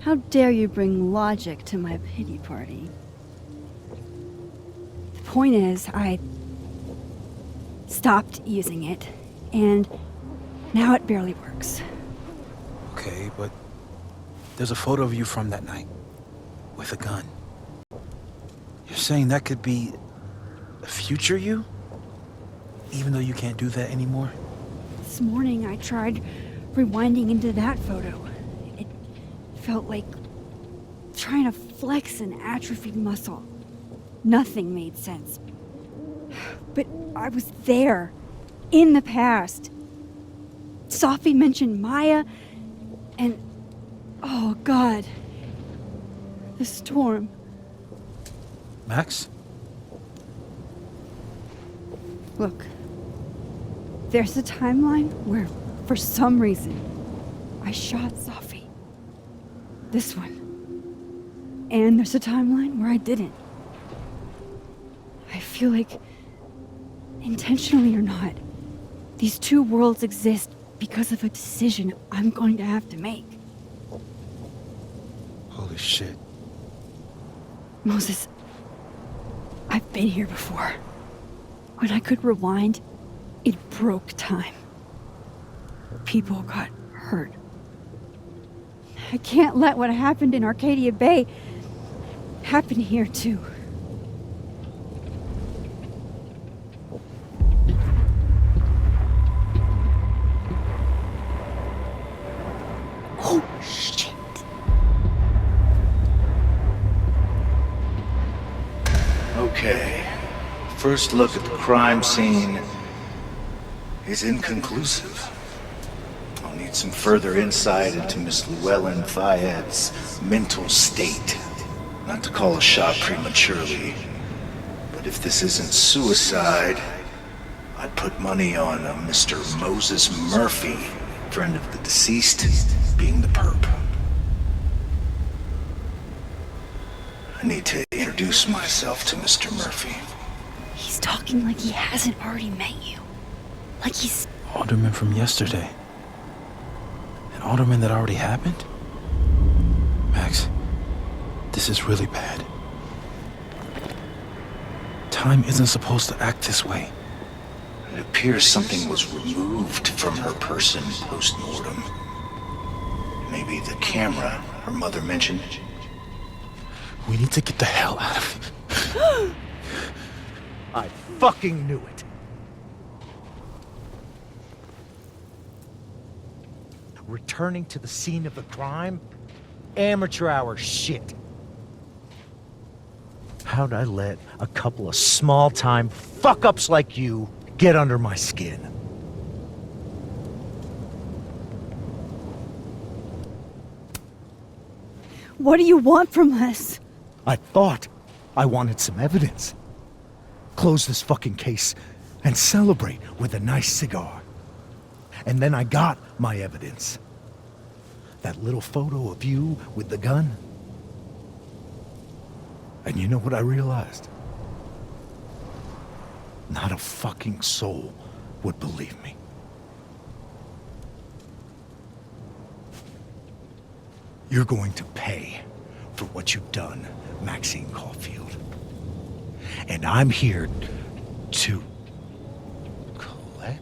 How dare you bring logic to my pity party? The point is, I stopped using it, and now it barely works. Okay, but there's a photo of you from that night, with a gun. You're saying that could be a future you? Even though you can't do that anymore? This morning I tried rewinding into that photo. It felt like trying to flex an atrophied muscle. Nothing made sense. But I was there, in the past. Safi mentioned Maya, and oh God, the storm. Max? Look, there's a timeline where, for some reason, I shot Safi. This one. And there's a timeline where I didn't. I feel like, intentionally or not, these two worlds exist because of a decision I'm going to have to make. Holy shit. Moses, I've been here before. When I could rewind, it broke time. People got hurt. I can't let what happened in Arcadia Bay happen here too. Oh, shit. Okay. First look at the crime scene is inconclusive. I'll need some further insight into Miss Llewellyn Fayette's mental state. Not to call a shot prematurely, but if this isn't suicide, I'd put money on a Mr. Moses Murphy, friend of the deceased, being the perp. I need to introduce myself to Mr. Murphy. He's talking like he hasn't already met you. Like he's... Alderman from yesterday. An alderman that already happened? Max, this is really bad. Time isn't supposed to act this way. It appears something was removed from her person post-mortem. Maybe the camera her mother mentioned. We need to get the hell out of here. I fucking knew it. Returning to the scene of the crime? Amateur hour shit. How'd I let a couple of small-time fuck-ups like you get under my skin? What do you want from us? I thought I wanted some evidence. Close this fucking case and celebrate with a nice cigar. And then I got my evidence. That little photo of you with the gun. And you know what I realized? Not a fucking soul would believe me. You're going to pay for what you've done, Maxine Caulfield. And I'm here to collect.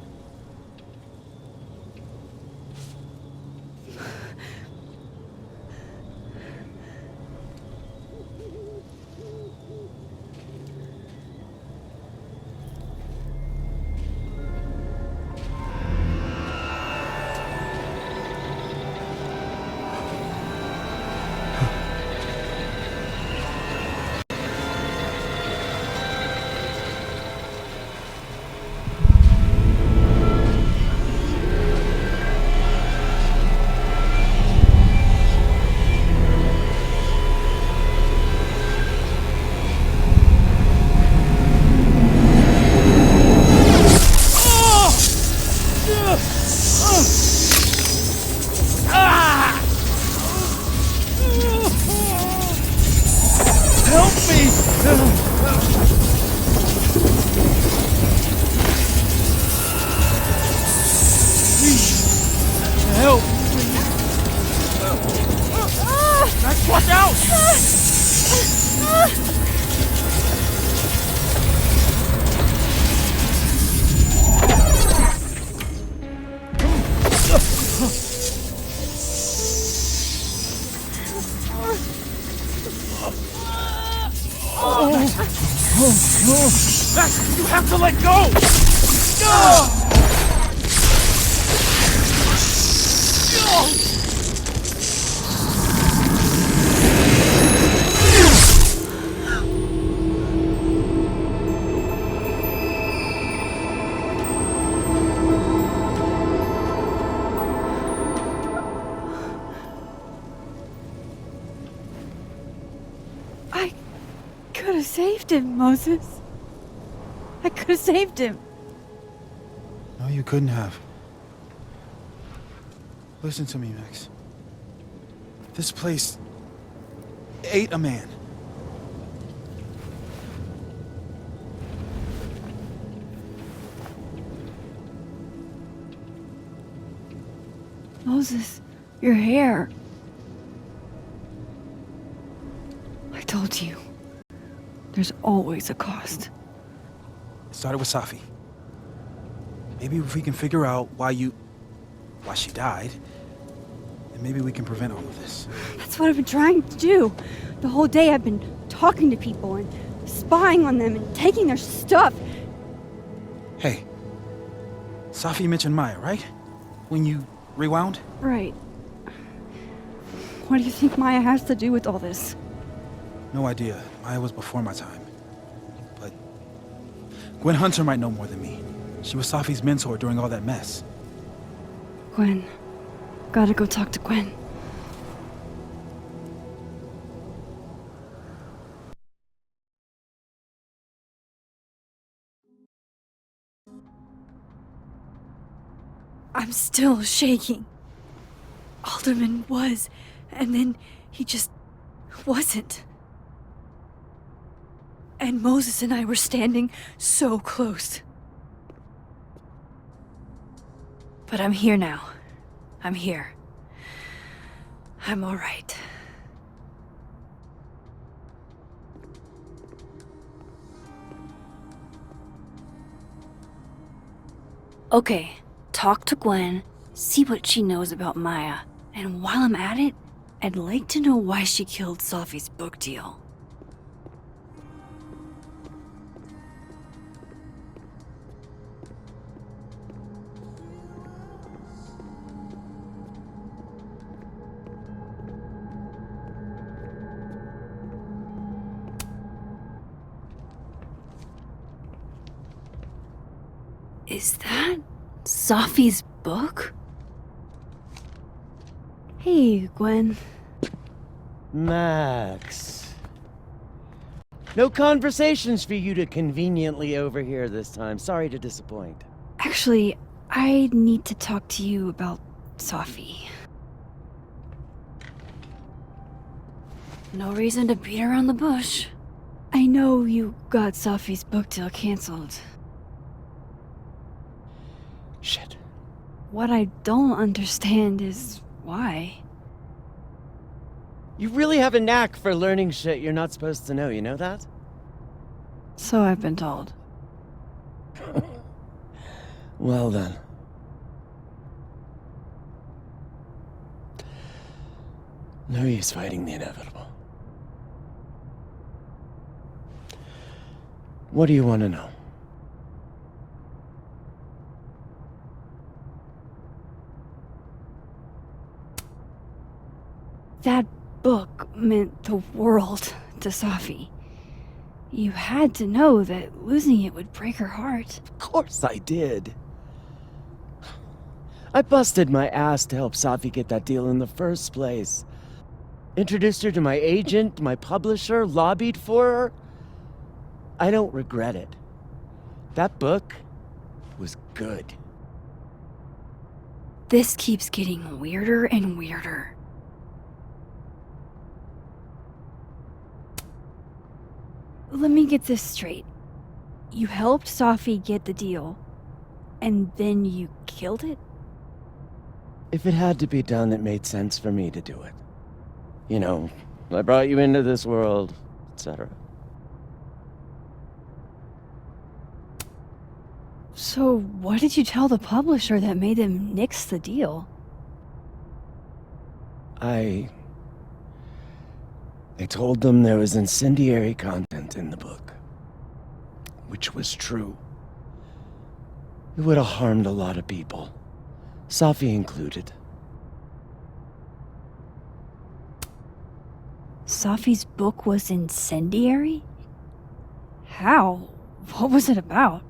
Watch out! Max, you have to let go! I could have saved him, Moses. I could have saved him. No, you couldn't have. Listen to me, Max. This place ate a man. Moses, your hair. I told you. There's always a cost. It started with Safi. Maybe if we can figure out why she died, then maybe we can prevent all of this. That's what I've been trying to do. The whole day I've been talking to people and spying on them and taking their stuff. Hey, Safi mentioned Maya, right? When you rewound? Right. What do you think Maya has to do with all this? No idea. Maya was before my time. But Gwen Hunter might know more than me. She was Safi's mentor during all that mess. Gwen. Gotta go talk to Gwen. I'm still shaking. Alderman was, and then he just wasn't. And Moses and I were standing so close. But I'm here now. I'm here. I'm all right. Okay, talk to Gwen, see what she knows about Maya, and while I'm at it, I'd like to know why she killed Safi's book deal. Is that Safi's book? Hey, Gwen. Max. No conversations for you to conveniently overhear this time. Sorry to disappoint. Actually, I need to talk to you about Safi. No reason to beat around the bush. I know you got Safi's book deal canceled. Shit. What I don't understand is why. You really have a knack for learning shit you're not supposed to know, you know that? So I've been told. Well then. No use fighting the inevitable. What do you want to know? That book meant the world to Safi. You had to know that losing it would break her heart. Of course I did. I busted my ass to help Safi get that deal in the first place. Introduced her to my agent, my publisher, lobbied for her. I don't regret it. That book was good. This keeps getting weirder and weirder. Let me get this straight. You helped Safi get the deal, and then you killed it? If it had to be done, it made sense for me to do it. You know, I brought you into this world, etc. So, what did you tell the publisher that made them nix the deal? I told them there was incendiary content in the book, which was true. It would have harmed a lot of people, Safi included. Safi's book was incendiary? How? What was it about?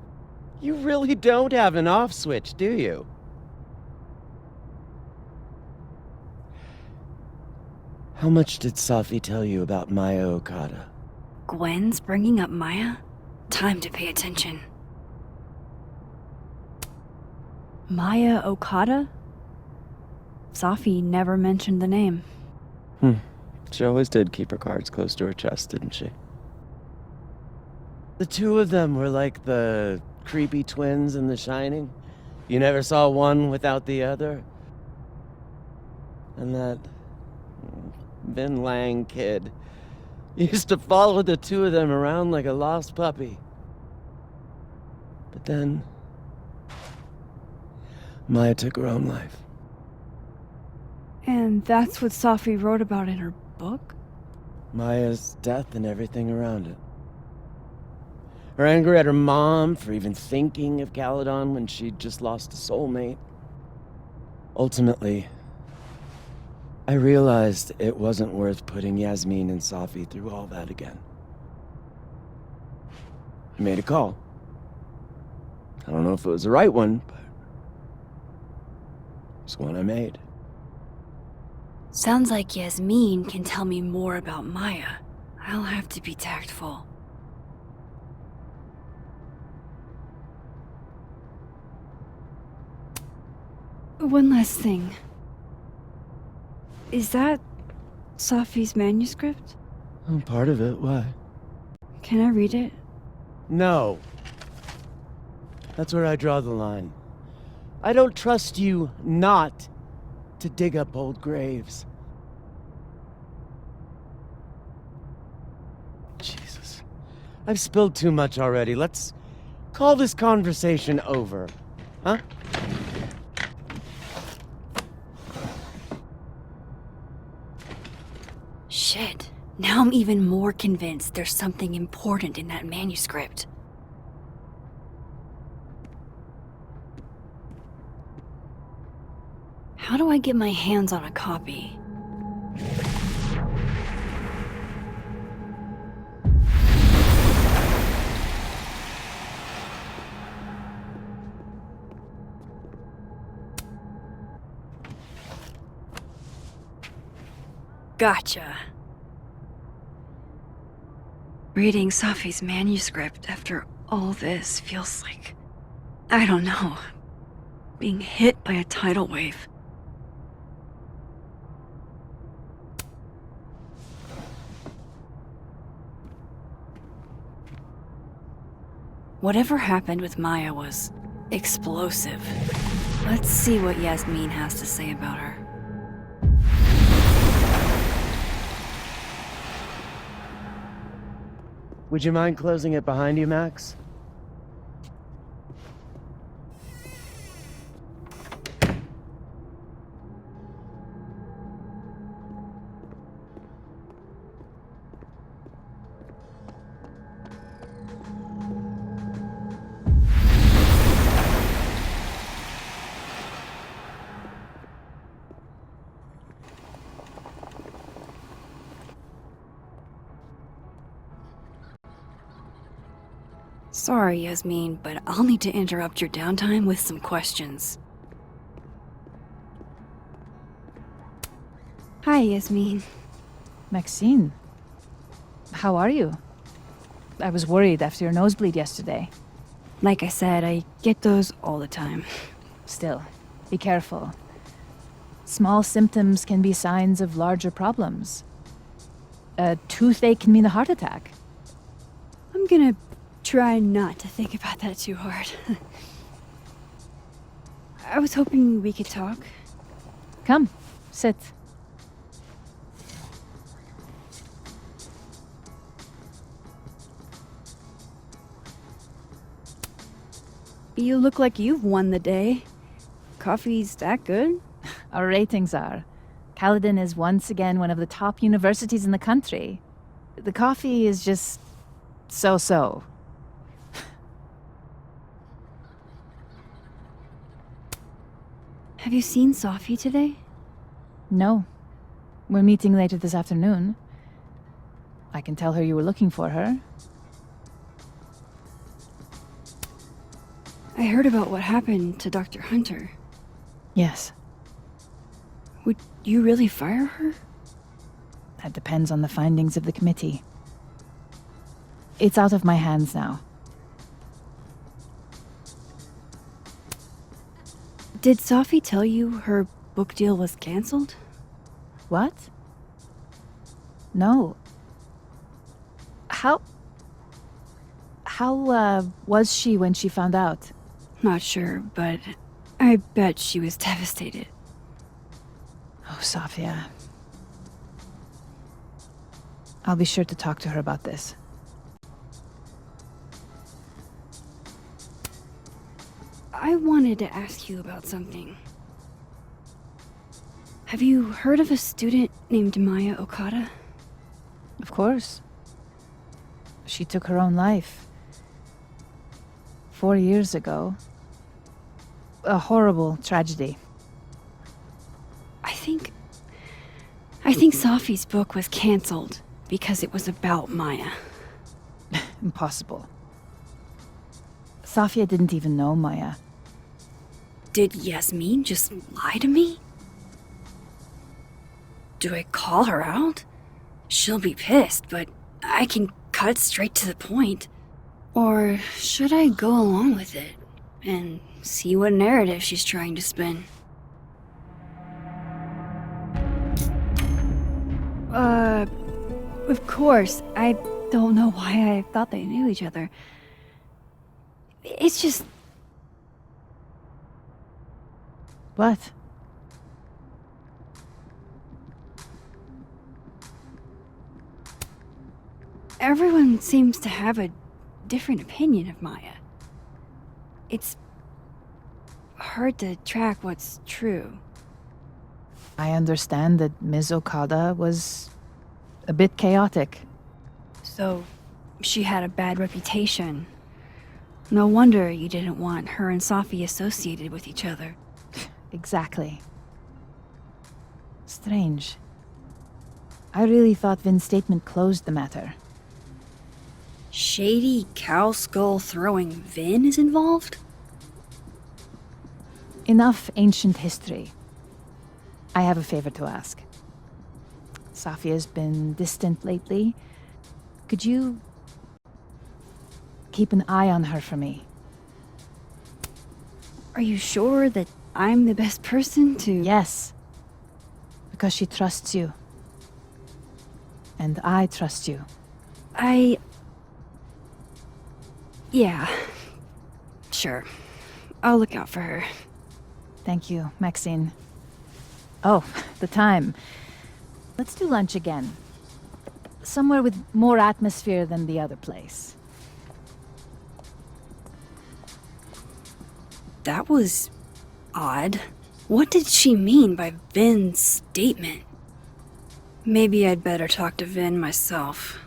You really don't have an off switch, do you? How much did Safi tell you about Maya Okada? Gwen's bringing up Maya? Time to pay attention. Maya Okada? Safi never mentioned the name. She always did keep her cards close to her chest, didn't she? The two of them were like the creepy twins in The Shining. You never saw one without the other. And that Vin Lang kid used to follow the two of them around like a lost puppy. But then Maya took her own life. And that's what Safi wrote about in her book? Maya's death and everything around it. Her anger at her mom for even thinking of Caledon when she'd just lost a soulmate. Ultimately, I realized it wasn't worth putting Yasmin and Safi through all that again. I made a call. I don't know if it was the right one, but it's one I made. Sounds like Yasmin can tell me more about Maya. I'll have to be tactful. One last thing. Is that Safi's manuscript? Oh, part of it, why? Can I read it? No. That's where I draw the line. I don't trust you not to dig up old graves. Jesus. I've spilled too much already. Let's call this conversation over. Huh? Shit. Now I'm even more convinced there's something important in that manuscript. How do I get my hands on a copy? Gotcha. Reading Safi's manuscript after all this feels like, I don't know, being hit by a tidal wave. Whatever happened with Maya was explosive. Let's see what Yasmin has to say about her. Would you mind closing it behind you, Max? Sorry, Yasmin, but I'll need to interrupt your downtime with some questions. Hi, Yasmin. Maxine, how are you? I was worried after your nosebleed yesterday. Like I said, I get those all the time. Still, be careful. Small symptoms can be signs of larger problems. A toothache can mean a heart attack. I'm gonna try not to think about that too hard. I was hoping we could talk. Come, sit. You look like you've won the day. Coffee's that good? Our ratings are. Caledon is once again one of the top universities in the country. The coffee is just so-so. Have you seen Safi today? No. We're meeting later this afternoon. I can tell her you were looking for her. I heard about what happened to Dr. Hunter. Yes. Would you really fire her? That depends on the findings of the committee. It's out of my hands now. Did Safi tell you her book deal was canceled? What? No. How was she when she found out? Not sure, but I bet she was devastated. Oh, Safia. I'll be sure to talk to her about this. I wanted to ask you about something. Have you heard of a student named Maya Okada? Of course. She took her own life. 4 years ago. A horrible tragedy. I think Safi's book was canceled because it was about Maya. Impossible. Safia didn't even know Maya. Did Yasmin just lie to me? Do I call her out? She'll be pissed, but I can cut straight to the point. Or should I go along with it and see what narrative she's trying to spin? Of course. I don't know why I thought they knew each other. It's just... What? Everyone seems to have a different opinion of Maya. It's hard to track what's true. I understand that Ms. Okada was a bit chaotic. So, she had a bad reputation. No wonder you didn't want her and Safi associated with each other. Exactly. Strange. I really thought Vin's statement closed the matter. Shady cow skull throwing Vin is involved? Enough ancient history. I have a favor to ask. Safia's been distant lately. Could you keep an eye on her for me? Are you sure that I'm the best person to... Yes. Because she trusts you. And I trust you. Yeah. Sure. I'll look out for her. Thank you, Maxine. Oh, the time. Let's do lunch again. Somewhere with more atmosphere than the other place. That was... odd. What did she mean by Vin's statement? Maybe I'd better talk to Vin myself.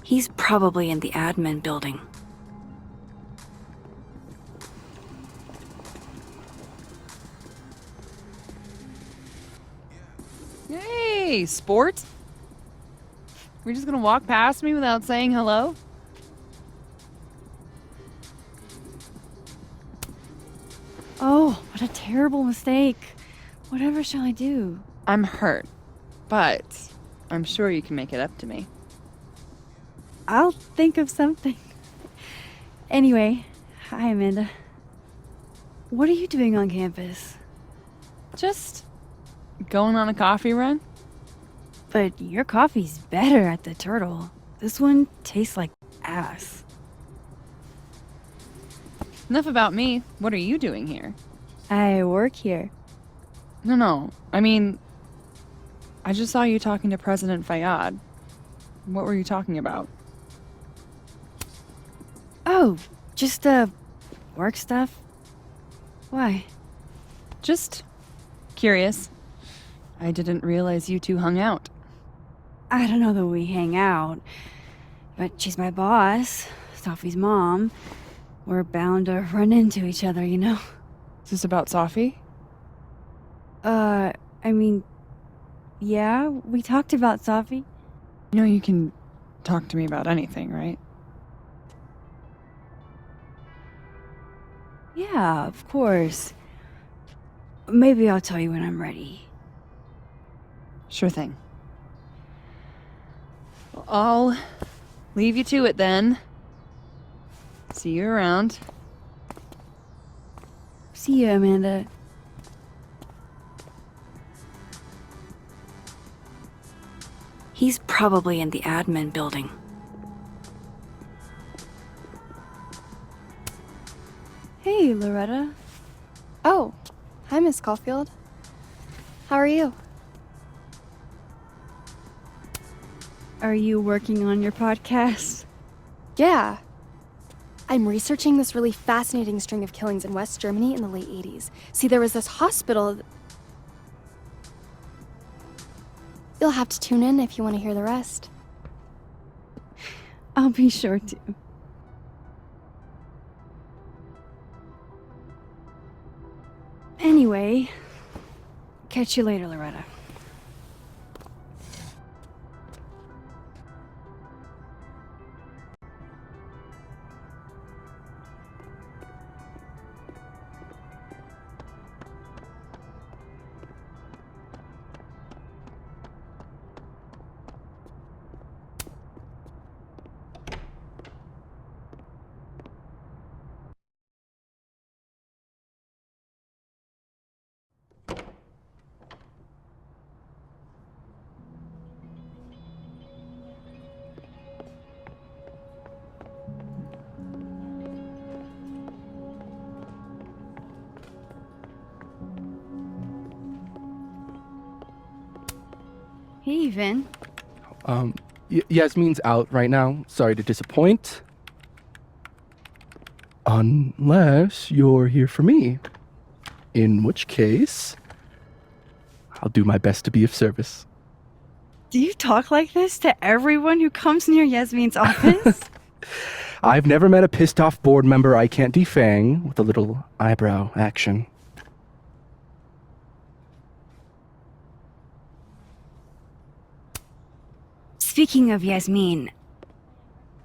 He's probably in the admin building. Hey, sport. We're just gonna walk past me without saying hello? Oh, what a terrible mistake. Whatever shall I do? I'm hurt, but I'm sure you can make it up to me. I'll think of something. Anyway, hi, Amanda. What are you doing on campus? Just going on a coffee run? But your coffee's better at the Turtle. This one tastes like ass. Enough about me. What are you doing here? I work here. No. I mean, I just saw you talking to President Fayyad. What were you talking about? Oh, just, work stuff. Why? Just curious. I didn't realize you two hung out. I don't know that we hang out, but she's my boss, Safi's mom. We're bound to run into each other, you know? Is this about Safi? I mean, yeah, we talked about Safi. You know you can talk to me about anything, right? Yeah, of course. Maybe I'll tell you when I'm ready. Sure thing. Well, I'll leave you to it then. See you around. See you, Amanda. He's probably in the admin building. Hey, Loretta. Oh, hi, Miss Caulfield. How are you? Are you working on your podcast? Yeah. I'm researching this really fascinating string of killings in West Germany in the late 80s. See, there was this hospital. You'll have to tune in if you want to hear the rest. I'll be sure to. Anyway, catch you later, Loretta. Hey, Vin. Yasmin's out right now. Sorry to disappoint. Unless you're here for me. In which case, I'll do my best to be of service. Do you talk like this to everyone who comes near Yasmin's office? I've never met a pissed off board member I can't defang with a little eyebrow action. Speaking of Yasmin,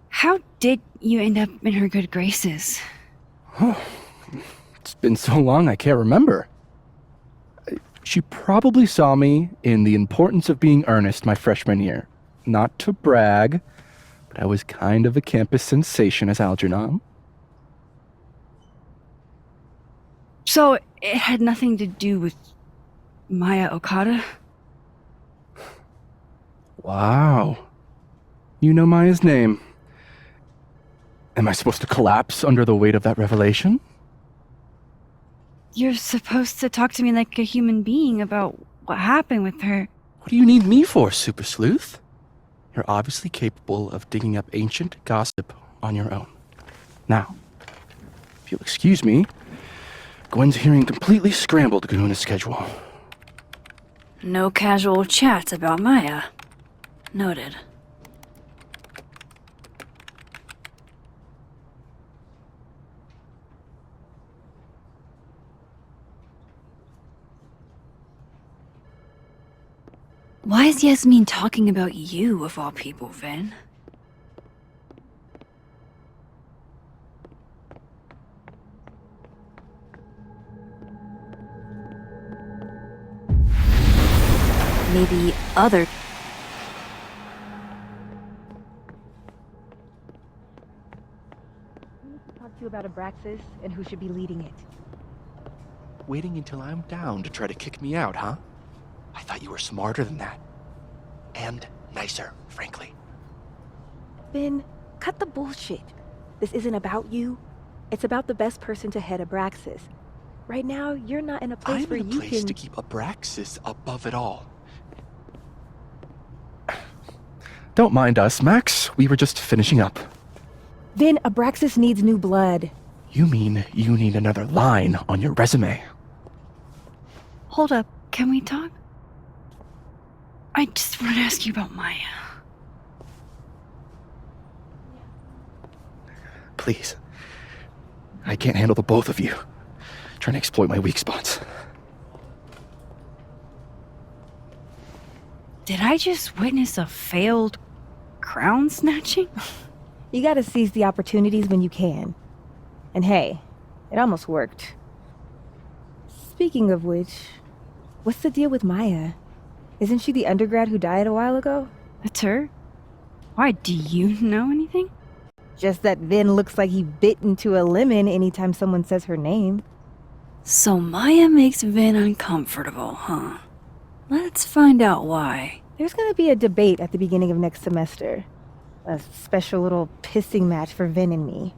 how did you end up in her good graces? It's been so long I can't remember. She probably saw me in The Importance of Being Earnest my freshman year. Not to brag, but I was kind of a campus sensation as Algernon. So it had nothing to do with Maya Okada? Wow. You know Maya's name. Am I supposed to collapse under the weight of that revelation? You're supposed to talk to me like a human being about what happened with her. What do you need me for, Super Sleuth? You're obviously capable of digging up ancient gossip on your own. Now, if you'll excuse me, Gwen's hearing completely scrambled the Kahuna schedule. No casual chats about Maya. Noted. Why is Yasmin talking about you, of all people, Vin? Maybe other... Talk to you about Abraxas and who should be leading it. waiting until I'm down to try to kick me out, huh? I thought you were smarter than that. And nicer, frankly. Ben, cut the bullshit. This isn't about you. It's about the best person to head Abraxas. Right now, you're not in a place I'm where in a you place can... to keep Abraxas above it all. Don't mind us, Max. We were just finishing up. Ben, Abraxas needs new blood. You mean you need another line on your resume? Hold up, can we talk? I just want to ask you about Maya. Please. I can't handle the both of you. Trying to exploit my weak spots. Did I just witness a failed crown snatching? You gotta seize the opportunities when you can. And hey, it almost worked. Speaking of which, what's the deal with Maya? Isn't she the undergrad who died a while ago? That's her? Why, do you know anything? Just that Vin looks like he bit into a lemon anytime someone says her name. So Maya makes Vin uncomfortable, huh? Let's find out why. There's gonna be a debate at the beginning of next semester. A special little pissing match for Vin and me.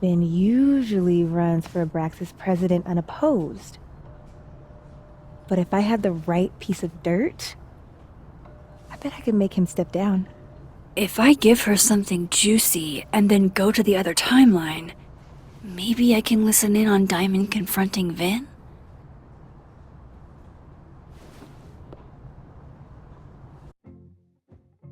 Vin usually runs for Abraxas president unopposed. But if I had the right piece of dirt, I bet I could make him step down. If I give her something juicy and then go to the other timeline, maybe I can listen in on Diamond confronting Vin?